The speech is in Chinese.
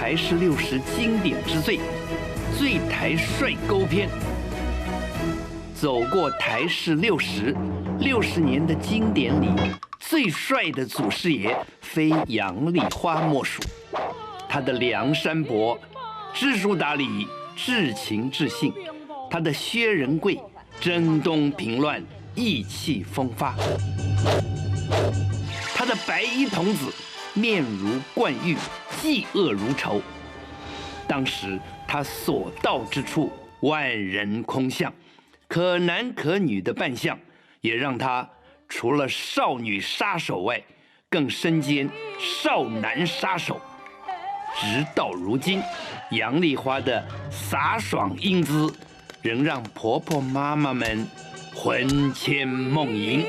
台式60经典之最，最台帅沟篇。走过台式60年的经典里，最帅的祖师爷非杨丽花莫属。他的梁山伯知书达理、至情至性；他的薛仁贵征东平乱、意气风发；他的白衣童子面如冠玉、嫉恶如仇。当时他所到之处，万人空巷，可男可女的扮相，也让他除了少女杀手外，更身兼少男杀手。直到如今，杨丽花的飒爽英姿，仍让婆婆妈妈们魂牵梦萦。